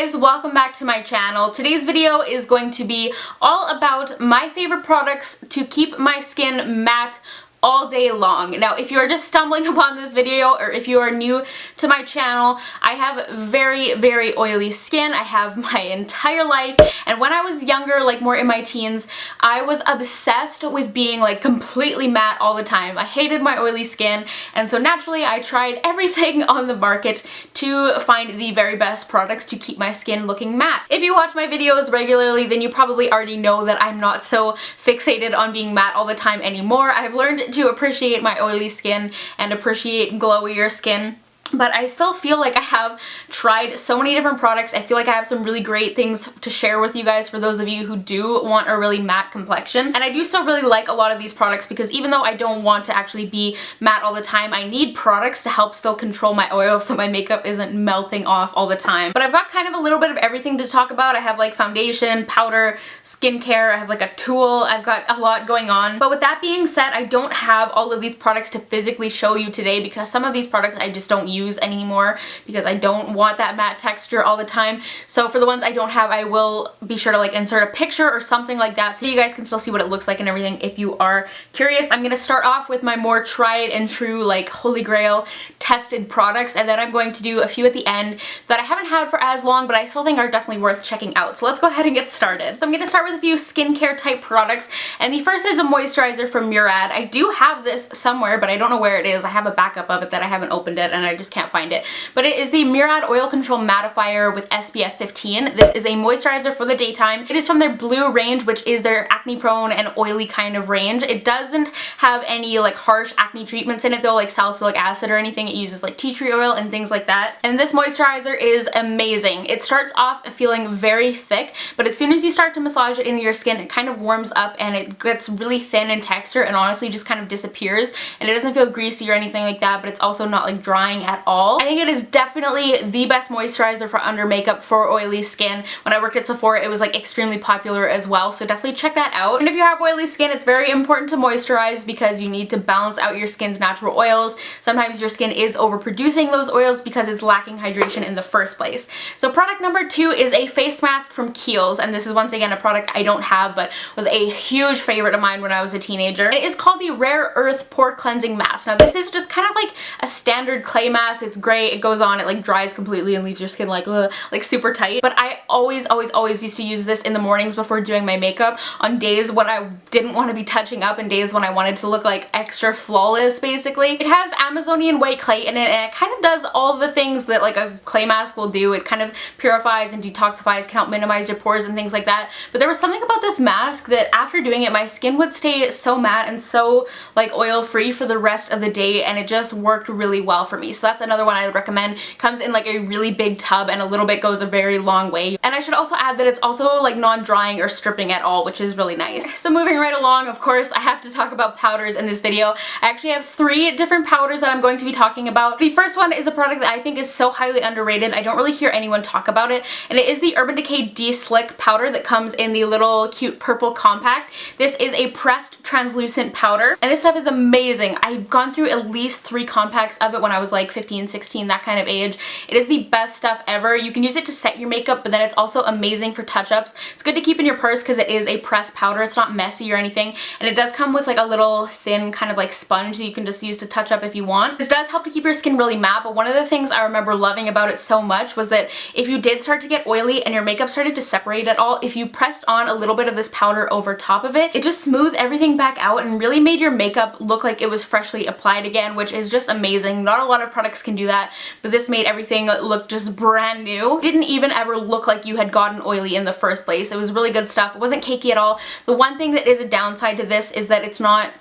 guys, welcome back to my channel. Today's video is going to be all about my favorite products to keep my skin matte all day long. Now, if you are just stumbling upon this video or if you are new to my channel, I have very oily skin. I have my entire life, and when I was younger, like more in my teens, I was obsessed with being like completely matte all the time. I hated my oily skin, and so naturally I tried everything on the market to find the very best products to keep my skin looking matte. If you watch my videos regularly, then you probably already know that I'm not so fixated on being matte all the time anymore. I've learned to appreciate my oily skin and appreciate glowier skin. But I still feel like I have tried so many different products. I feel like I have some really great things to share with you guys for those of you who do want a really matte complexion. And I do still really like a lot of these products because even though I don't want to actually be matte all the time, I need products to help still control my oil so my makeup isn't melting off all the time. But I've got kind of a little bit of everything to talk about. I have like foundation, powder, skincare, I have like a tool, I've got a lot going on. But with that being said, I don't have all of these products to physically show you today because some of these products I just don't use anymore because I don't want that matte texture all the time. So for the ones I don't have, I will be sure to like insert a picture or something like that so you guys can still see what it looks like and everything if you are curious. I'm gonna start off with my more tried and true, like holy grail tested products, and then I'm going to do a few at the end that I haven't had for as long but I still think are definitely worth checking out. So let's go ahead and get started. So I'm gonna start with a few skincare type products, and the first is a moisturizer from Murad. I do have this somewhere but I don't know where it is. I have a backup of it that I haven't opened it and I just can't find it. But it is the Murad Oil Control Mattifier with SPF 15. This is a moisturizer for the daytime. It is from their blue range, which is their acne prone and oily kind of range. It doesn't have any like harsh acne treatments in it though, like salicylic acid or anything. It uses like tea tree oil and things like that. And this moisturizer is amazing. It starts off feeling very thick, but as soon as you start to massage it into your skin, it kind of warms up and it gets really thin in texture and honestly just kind of disappears. And it doesn't feel greasy or anything like that, but it's also not like drying at all. I think it is definitely the best moisturizer for under makeup for oily skin. When I worked at Sephora, it was like extremely popular as well, so definitely check that out. And if you have oily skin, it's very important to moisturize because you need to balance out your skin's natural oils. Sometimes your skin is overproducing those oils because it's lacking hydration in the first place. So product number 2 is a face mask from Kiehl's, and this is once again a product I don't have but was a huge favorite of mine when I was a teenager. It is called the Rare Earth Pore Cleansing Mask. Now this is just kind of like a standard clay mask. It's great. It goes on, it like dries completely and leaves your skin like ugh, like super tight. But I always used to use this in the mornings before doing my makeup on days when I didn't want to be touching up and days when I wanted to look like extra flawless basically. It has Amazonian white clay in it and it kind of does all the things that like a clay mask will do. It kind of purifies and detoxifies, can help minimize your pores and things like that. But there was something about this mask that after doing it, my skin would stay so matte and so like oil free for the rest of the day, and it just worked really well for me. So that's another one I would recommend. Comes in like a really big tub and a little bit goes a very long way. And I should also add that it's also like non-drying or stripping at all, which is really nice. So moving right along, of course, I have to talk about powders in this video. I actually have 3 different powders that I'm going to be talking about. The first one is a product that I think is so highly underrated. I don't really hear anyone talk about it, and it is the Urban Decay De-Slick powder that comes in the little cute purple compact. This is a pressed translucent powder, and this stuff is amazing. I've gone through at least 3 compacts of it when I was like 15, 16, that kind of age. It is the best stuff ever. You can use it to set your makeup, but then it's also amazing for touch-ups. It's good to keep in your purse because it is a pressed powder. It's not messy or anything, and it does come with like a little thin kind of like sponge that you can just use to touch up if you want. This does help to keep your skin really matte, but one of the things I remember loving about it so much was that if you did start to get oily and your makeup started to separate at all, if you pressed on a little bit of this powder over top of it, it just smoothed everything back out and really made your makeup look like it was freshly applied again, which is just amazing. Not a lot of products can do that, but this made everything look just brand new. Didn't even ever look like you had gotten oily in the first place. It was really good stuff. It wasn't cakey at all. The one thing that is a downside to this is that it's not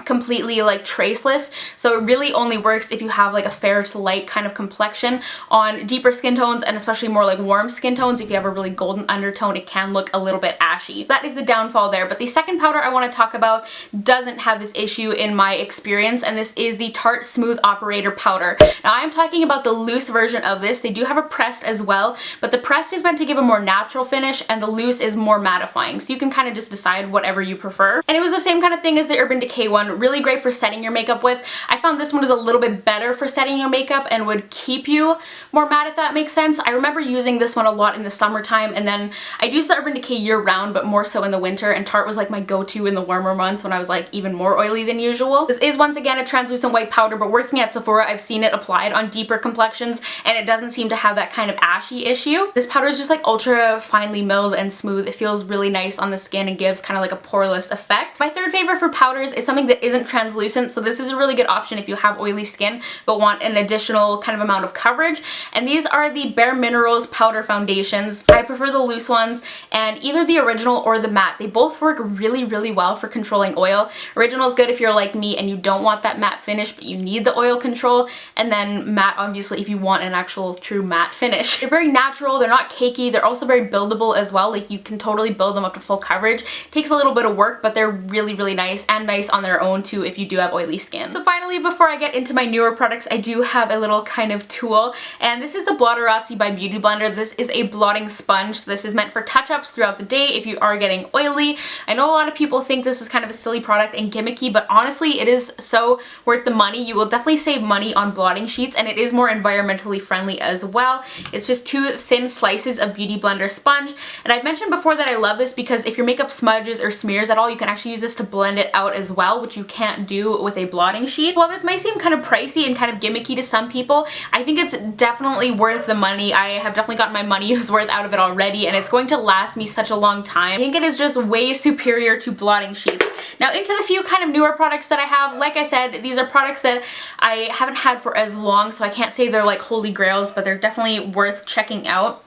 completely like traceless, so it really only works if you have like a fair to light kind of complexion. On deeper skin tones and especially more like warm skin tones, if you have a really golden undertone, it can look a little bit ashy. That is the downfall there. But the second powder I want to talk about doesn't have this issue in my experience, and this is the Tarte Smooth Operator powder. Now I'm talking about the loose version of this. They do have a pressed as well, but the pressed is meant to give a more natural finish and the loose is more mattifying, so you can kind of just decide whatever you prefer. And it was the same kind of thing as the Urban Decay one. foundation, really great for setting your makeup with. I found this one was a little bit better for setting your makeup and would keep you more matte, if that makes sense. I remember using this one a lot in the summertime, and then I'd use the Urban Decay year round, but more so in the winter, and Tarte was like my go-to in the warmer months when I was like even more oily than usual. This is once again a translucent white powder, but working at Sephora, I've seen it applied on deeper complexions, and it doesn't seem to have that kind of ashy issue. This powder is just like ultra finely milled and smooth. It feels really nice on the skin and gives kind of like a poreless effect. My third favorite for powders is something that isn't translucent, so this is a really good option if you have oily skin but want an additional kind of amount of coverage, and these are the Bare Minerals powder foundations. I prefer the loose ones, and either the original or the matte, they both work really well for controlling oil. Original is good if you're like me and you don't want that matte finish but you need the oil control, and then matte obviously if you want an actual true matte finish. They're very natural, they're not cakey, they're also very buildable as well. Like, you can totally build them up to full coverage. It takes a little bit of work, but they're really nice, and nice on their own too if you do have oily skin. So finally, before I get into my newer products, I do have a little kind of tool, and this is the Blotterazzi by Beauty Blender. This is a blotting sponge. This is meant for touch-ups throughout the day if you are getting oily. I know a lot of people think this is kind of a silly product and gimmicky, but honestly it is so worth the money. You will definitely save money on blotting sheets, and it is more environmentally friendly as well. It's just 2 thin slices of Beauty Blender sponge, and I've mentioned before that I love this because if your makeup smudges or smears at all, you can actually use this to blend it out as well, which you can't do with a blotting sheet. While this might seem kind of pricey and kind of gimmicky to some people, I think it's definitely worth the money. I have definitely gotten my money's worth out of it already, and it's going to last me such a long time. I think it is just way superior to blotting sheets. Now into the few kind of newer products that I have. Like I said, these are products that I haven't had for as long, so I can't say they're like holy grails, but they're definitely worth checking out.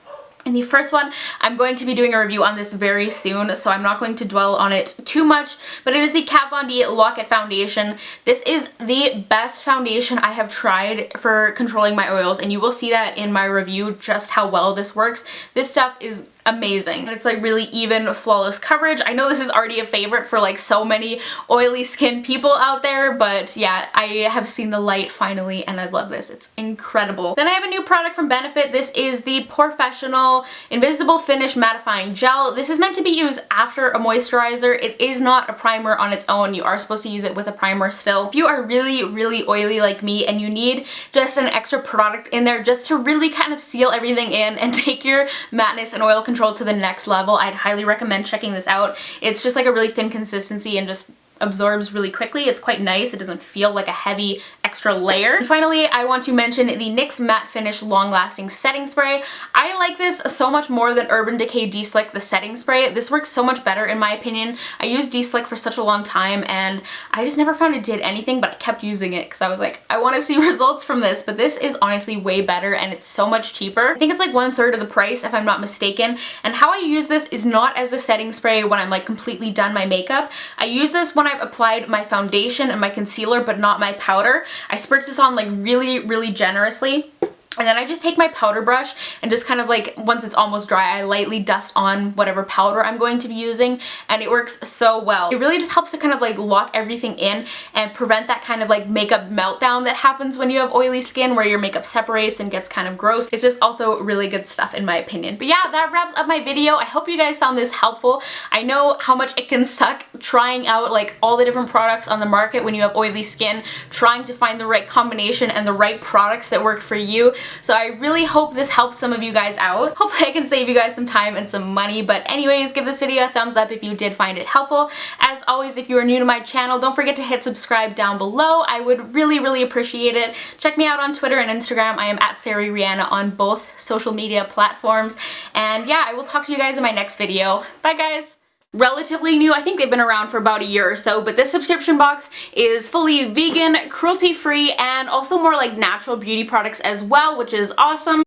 And the first one, I'm going to be doing a review on this very soon, so I'm not going to dwell on it too much, but it is the Kat Von D Lock It Foundation. This is the best foundation I have tried for controlling my oils, and you will see that in my review just how well this works. This stuff is amazing. It's like really even, flawless coverage. I know this is already a favorite for like so many oily skin people out there, but yeah, I have seen the light finally and I love this. It's incredible. Then I have a new product from Benefit. This is the Professional Invisible Finish Mattifying Gel. This is meant to be used after a moisturizer. It is not a primer on its own. You are supposed to use it with a primer still. If you are really oily like me and you need just an extra product in there just to really kind of seal everything in and take your matteness and oil control to the next level, I'd highly recommend checking this out. It's just like a really thin consistency and just absorbs really quickly. It's quite nice. It doesn't feel like a heavy extra layer. And finally, I want to mention the NYX Matte Finish Long Lasting Setting Spray. I like this so much more than Urban Decay De-Slick the setting spray. This works so much better in my opinion. I used De-Slick for such a long time and I just never found it did anything, but I kept using it because I was like, I want to see results from this, but this is honestly way better and it's so much cheaper. I think it's like 1/3 of the price if I'm not mistaken. And how I use this is not as a setting spray when I'm like completely done my makeup. I use this when I've applied my foundation and my concealer but not my powder. I spritz this on like really generously. And then I just take my powder brush and just kind of like, once it's almost dry, I lightly dust on whatever powder I'm going to be using, and it works so well. It really just helps to kind of like lock everything in and prevent that kind of like makeup meltdown that happens when you have oily skin where your makeup separates and gets kind of gross. It's just also really good stuff in my opinion. But yeah, that wraps up my video. I hope you guys found this helpful. I know how much it can suck trying out like all the different products on the market when you have oily skin, trying to find the right combination and the right products that work for you. So I really hope this helps some of you guys out. Hopefully I can save you guys some time and some money. But anyways, give this video a thumbs up if you did find it helpful. As always, if you are new to my channel, don't forget to hit subscribe down below. I would really appreciate it. Check me out on Twitter and Instagram. I am at SARI Rihanna on both social media platforms. And yeah, I will talk to you guys in my next video. Bye guys! Relatively new, I think they've been around for about a year or so, but this subscription box is fully vegan, cruelty-free, and also more like natural beauty products as well, which is awesome.